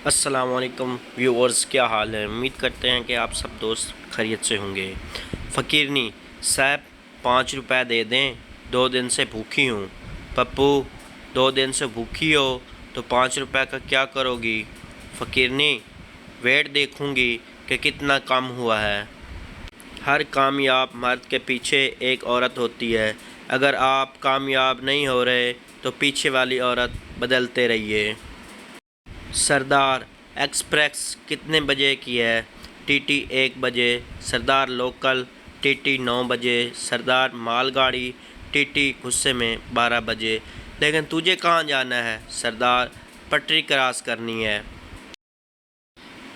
السلام علیکم ویورز، کیا حال ہے؟ امید کرتے ہیں کہ آپ سب دوست خیریت سے ہوں گے۔ فقیرنی صاحب 5 روپے دے دیں، 2 دن سے بھوکی ہوں۔ پپو 2 دن سے بھوکی ہو تو 5 روپے کا کیا کرو گی؟ فقیرنی ویٹ دیکھوں گی کہ کتنا کم ہوا ہے۔ ہر کامیاب مرد کے پیچھے ایک عورت ہوتی ہے۔ اگر آپ کامیاب نہیں ہو رہے تو پیچھے والی عورت بدلتے رہیے۔ سردار ایکسپریس کتنے بجے کی ہے؟ ٹی ٹی 1 بجے، سردار لوکل ٹی ٹی 9 بجے، سردار مال گاڑی ٹی ٹی غصے میں 12 بجے۔ لیکن تجھے کہاں جانا ہے؟ سردار پٹری کراس کرنی ہے۔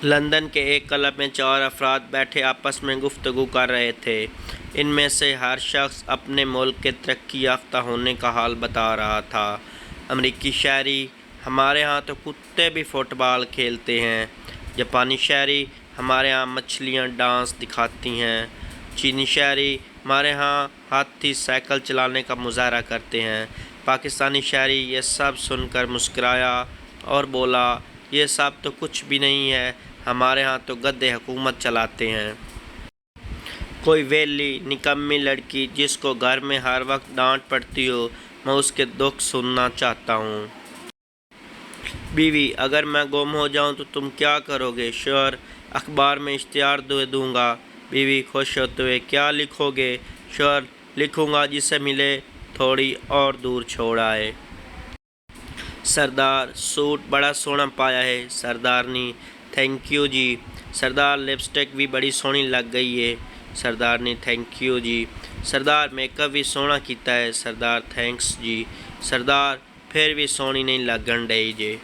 لندن کے ایک کلب میں 4 افراد بیٹھے آپس میں گفتگو کر رہے تھے۔ ان میں سے ہر شخص اپنے ملک کے ترقی یافتہ ہونے کا حال بتا رہا تھا۔ امریکی شہری: ہمارے ہاں تو کتے بھی فٹ بال کھیلتے ہیں۔ جاپانی شہری: ہمارے ہاں مچھلیاں ڈانس دکھاتی ہیں۔ چینی شہری: ہمارے ہاں ہاتھی سائیکل چلانے کا مظاہرہ کرتے ہیں۔ پاکستانی شہری یہ سب سن کر مسکرایا اور بولا، یہ سب تو کچھ بھی نہیں ہے، ہمارے ہاں تو گدھے حکومت چلاتے ہیں۔ کوئی ویلی نکمی لڑکی جس کو گھر میں ہر وقت ڈانٹ پڑتی ہو، میں اس کے دکھ سننا چاہتا ہوں۔ بیوی: اگر میں گم ہو جاؤں تو تم کیا کرو گے؟ شوہر: اخبار میں اشتہار دے دوں گا۔ بیوی خوش ہوتے ہوئے: کیا لکھو گے؟ شوہر: لکھوں گا، جسے ملے تھوڑی اور دور چھوڑ آئے۔ سردار: سوٹ بڑا سوہنا پایا ہے۔ سردارنی: thank you G. Sardar: lipstick بھی بڑی سونی لگ گئی ہے۔ سردارنی: thank you G. Sardar: make up بھی سوہنا کیتا ہے۔ سردار: تھینکس جی۔ سردار: پھر بھی سونی نہیں لگن ڈئی جے۔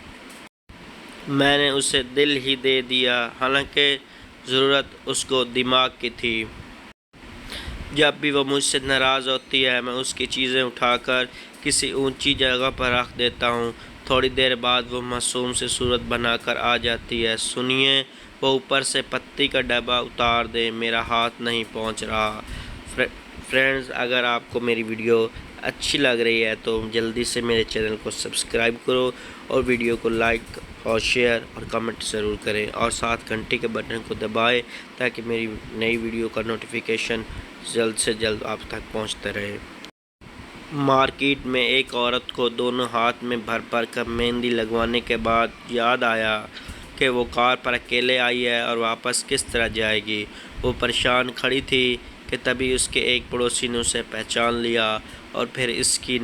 میں نے اسے دل ہی دے دیا، حالانکہ ضرورت اس کو دماغ کی تھی۔ جب بھی وہ مجھ سے ناراض ہوتی ہے، میں اس کی چیزیں اٹھا کر کسی اونچی جگہ پر رکھ دیتا ہوں۔ تھوڑی دیر بعد وہ معصوم سی صورت بنا کر آ جاتی ہے۔ سنیے، وہ اوپر سے پتی کا ڈبہ اتار دیں، میرا ہاتھ نہیں پہنچ رہا۔ فرینڈز، اگر آپ کو میری ویڈیو اچھی لگ رہی ہے تو جلدی سے میرے چینل کو سبسکرائب کرو اور ویڈیو کو لائک اور شیئر اور کمنٹ ضرور کریں، اور ساتھ گھنٹی کے بٹن کو دبائیں تاکہ میری نئی ویڈیو کا نوٹیفیکیشن جلد سے جلد آپ تک پہنچتا رہے۔ مارکیٹ میں ایک عورت کو دونوں ہاتھ میں بھر بھر کر مہندی لگوانے کے بعد یاد آیا کہ وہ کار پر اکیلے آئی ہے اور واپس کس طرح جائے گی۔ وہ پریشان کھڑی تھی کہ تبھی اس کے ایک پڑوسی نے اسے پہچان لیا اور پھر اس کی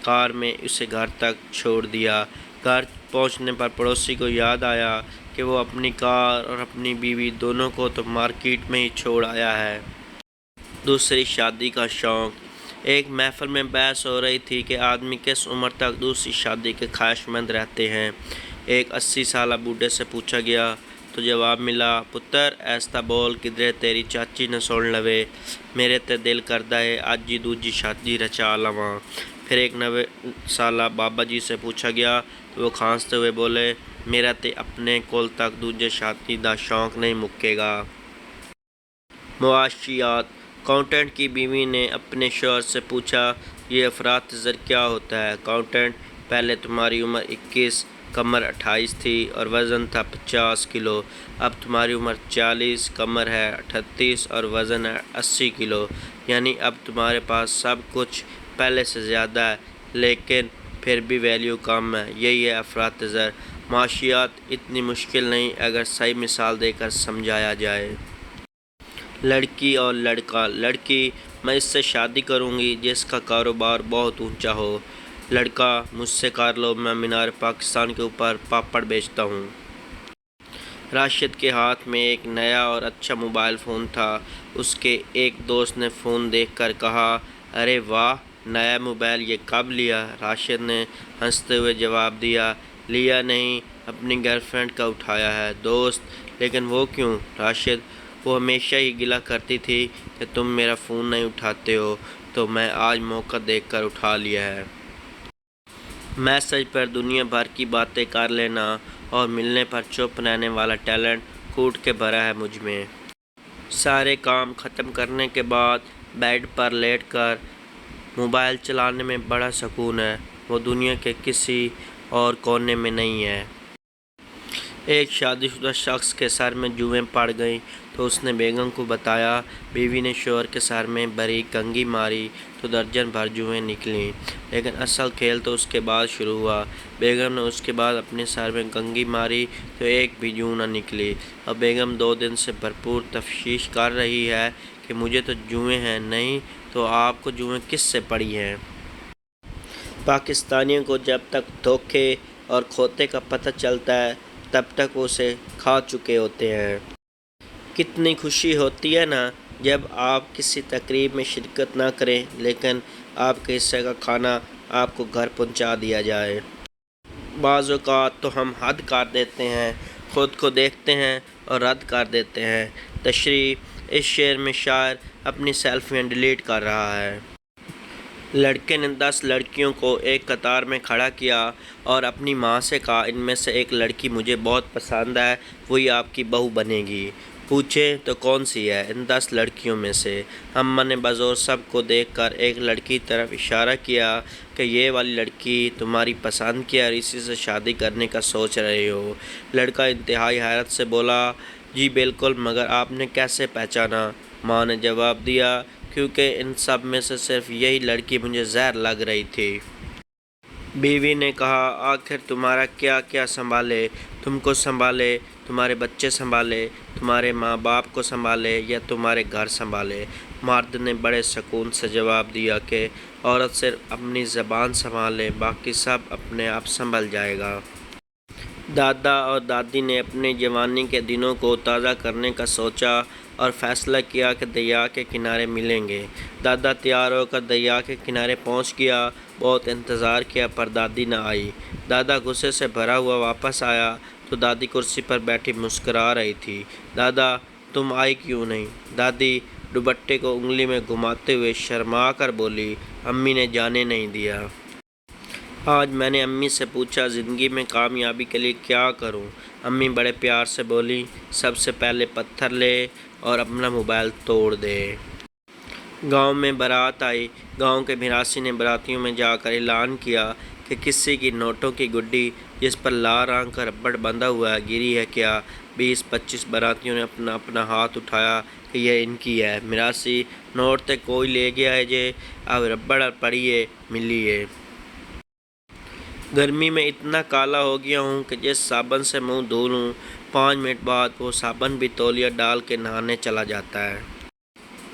کار میں اسے گھر تک چھوڑ دیا۔ گھر پہنچنے پر پڑوسی کو یاد آیا کہ وہ اپنی کار اور اپنی بیوی دونوں کو تو مارکیٹ میں ہی چھوڑ آیا ہے۔ دوسری شادی کا شوق۔ ایک محفل میں بحث ہو رہی تھی کہ آدمی کس عمر تک دوسری شادی کے خواہش مند رہتے ہیں۔ ایک 80 سالہ بوڑھے سے پوچھا گیا تو جواب ملا، پتر ایسا بول کدھرے تیری چاچی نہ سن لوے، میرے تے دل کردا ہے اج ہی دوجی شادی رچا لواں۔ پھر ایک 90 سالہ بابا جی سے پوچھا گیا تو وہ کھانستے ہوئے بولے، میرا تے اپنے کول تک دوجے شادی دا شوق نہیں مکے گا۔ معاشیات۔ اکاؤنٹنٹ کی بیوی نے اپنے شوہر سے پوچھا، یہ افراط زر کیا ہوتا ہے؟ اکاؤنٹنٹ: پہلے تمہاری عمر 21، کمر 28 تھی اور وزن تھا 50 کلو، اب تمہاری عمر 40، کمر ہے 38 اور وزن ہے 80 کلو، یعنی اب تمہارے پاس سب کچھ پہلے سے زیادہ ہے لیکن پھر بھی ویلیو کم ہے، یہی ہے افراط زر۔ معاشیات اتنی مشکل نہیں اگر صحیح مثال دے کر سمجھایا جائے۔ لڑکی اور لڑکا۔ لڑکی: میں اس سے شادی کروں گی جس کا کاروبار بہت اونچا ہو۔ لڑکا: مجھ سے کر لو، میں مینار پاکستان کے اوپر پاپڑ بیچتا ہوں۔ راشد کے ہاتھ میں ایک نیا اور اچھا موبائل فون تھا۔ اس کے ایک دوست نے فون دیکھ کر کہا، ارے واہ، نیا موبائل، یہ کب لیا؟ راشد نے ہنستے ہوئے جواب دیا، لیا نہیں، اپنی گرل فرینڈ کا اٹھایا ہے۔ دوست: لیکن وہ کیوں؟ راشد: وہ ہمیشہ ہی گلہ کرتی تھی کہ تم میرا فون نہیں اٹھاتے ہو، تو میں آج موقع دیکھ کر اٹھا لیا ہے۔ میسج پر دنیا بھر کی باتیں کر لینا اور ملنے پر چپ رہنے والا ٹیلنٹ کوٹ کے بھرا ہے مجھ میں۔ سارے کام ختم کرنے کے بعد بیڈ پر لیٹ کر موبائل چلانے میں بڑا سکون ہے، وہ دنیا کے کسی اور کونے میں نہیں ہے۔ ایک شادی شدہ شخص کے سر میں جوئیں پڑ گئیں تو اس نے بیگم کو بتایا۔ بیوی نے شوہر کے سر میں بڑی کنگھی ماری تو درجن بھر جوئیں نکلیں، لیکن اصل کھیل تو اس کے بعد شروع ہوا۔ بیگم نے اس کے بعد اپنے سر میں کنگھی ماری تو ایک بھی جوں نہ نکلی، اور بیگم 2 دن سے بھرپور تفتیش کر رہی ہے کہ مجھے تو جوئیں ہیں نہیں تو آپ کو جوئیں کس سے پڑی ہیں۔ پاکستانیوں کو جب تک دھوکے اور کھوتے کا پتہ چلتا ہے تب تک وہ اسے کھا چکے ہوتے ہیں۔ کتنی خوشی ہوتی ہے نا جب آپ کسی تقریب میں شرکت نہ کریں لیکن آپ کے حصے کا کھانا آپ کو گھر پہنچا دیا جائے۔ بعض اوقات تو ہم حد کر دیتے ہیں، خود کو دیکھتے ہیں اور رد کر دیتے ہیں۔ تشریح: اس شعر میں شاعر اپنی سیلفیاں ڈیلیٹ کر رہا ہے۔ لڑکے نے 10 لڑکیوں کو ایک قطار میں کھڑا کیا اور اپنی ماں سے کہا ان میں سے ایک لڑکی مجھے بہت پسند ہے، وہی آپ کی بہو بنے گی۔ پوچھے تو کون سی ہے؟ ان 10 لڑکیوں میں سے۔ اماں نے بزور سب کو دیکھ کر ایک لڑکی کی طرف اشارہ کیا کہ یہ والی لڑکی تمہاری پسند کی ہے اور اسی سے شادی کرنے کا سوچ رہے ہو؟ لڑکا انتہائی حیرت سے بولا جی بالکل، مگر آپ نے کیسے پہچانا؟ ماں نے جواب دیا کیونکہ ان سب میں سے صرف یہی لڑکی مجھے زہر لگ رہی تھی۔ بیوی نے کہا آخر تمہارا کیا کیا سنبھالے؟ تم کو سنبھالے، تمہارے بچے سنبھالے، تمہارے ماں باپ کو سنبھالے یا تمہارے گھر سنبھالے؟ مرد نے بڑے سکون سے جواب دیا کہ عورت صرف اپنی زبان سنبھالے، باقی سب اپنے آپ سنبھل جائے گا۔ دادا اور دادی نے اپنی جوانی کے دنوں کو تازہ کرنے کا سوچا اور فیصلہ کیا کہ دریا کے کنارے ملیں گے۔ دادا تیار ہو کر دریا کے کنارے پہنچ گیا۔ بہت انتظار کیا پر دادی نہ آئی۔ دادا غصے سے بھرا ہوا واپس آیا تو دادی کرسی پر بیٹھی مسکرا رہی تھی۔ دادا تم آئی کیوں نہیں؟ دادی دوپٹے کو انگلی میں گھماتے ہوئے شرما کر بولی امی نے جانے نہیں دیا۔ آج میں نے امی سے پوچھا زندگی میں کامیابی کے لیے کیا کروں؟ امی بڑے پیار سے بولی سب سے پہلے پتھر لے اور اپنا موبائل توڑ دے۔ گاؤں میں بارات آئی۔ گاؤں کے میراثی نے براتیوں میں جا کر اعلان کیا کہ کسی کی نوٹوں کی گڈی جس پر لال رنگ کا ربڑ بندھا ہوا ہے گری ہے کیا؟ 20-25 براتیوں نے اپنا اپنا ہاتھ اٹھایا کہ یہ ان کی ہے۔ میراثی نوٹ تے کوئی لے گیا ہے جے، اب ربڑ پڑیے ملیے۔ گرمی میں اتنا کالا ہو گیا ہوں کہ جس صابن سے منہ دھو لوں 5 منٹ بعد وہ صابن بھی تولیہ ڈال کے نہانے چلا جاتا ہے۔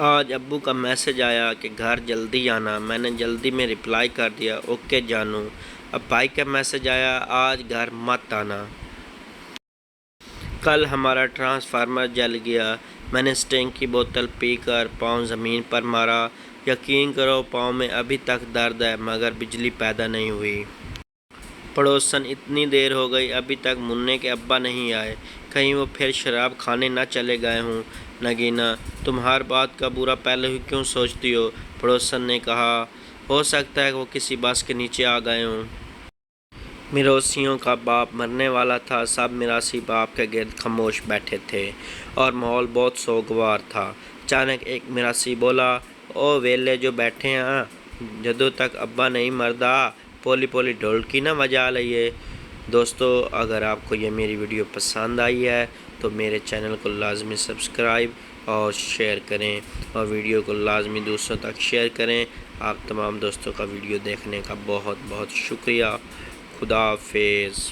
آج ابو کا میسج آیا کہ گھر جلدی آنا، میں نے جلدی میں رپلائی کر دیا اوکے جانو۔ اب بھائی کا میسج آیا آج گھر مت آنا۔ کل ہمارا ٹرانسفارمر جل گیا، میں نے اسٹنگ کی بوتل پی کر پاؤں زمین پر مارا، یقین کرو پاؤں میں ابھی تک درد ہے مگر بجلی پیدا نہیں ہوئی۔ پڑوسن اتنی دیر ہو گئی ابھی تک منّے کے ابا نہیں آئے، کہیں وہ پھر شراب کھانے نہ چلے گئے ہوں۔ نگینہ تم ہر بات کا برا پہلے ہی کیوں سوچتی ہو؟ پڑوسن نے کہا ہو سکتا ہے کہ وہ کسی بس کے نیچے آ گئے ہوں۔ میراثیوں کا باپ مرنے والا تھا، سب میراثی باپ کے گرد خاموش بیٹھے تھے اور ماحول بہت سوگوار تھا۔ اچانک ایک میراثی بولا او ویلے جو بیٹھے ہیں جدوں تک ابا نہیں مردا پولی پولی ڈھولکی نہ بجا لئیے۔ دوستو اگر آپ کو یہ میری ویڈیو پسند آئی ہے تو میرے چینل کو لازمی سبسکرائب اور شیئر کریں اور ویڈیو کو لازمی دوسروں تک شیئر کریں۔ آپ تمام دوستوں کا ویڈیو دیکھنے کا بہت بہت شکریہ۔ خدا حافظ۔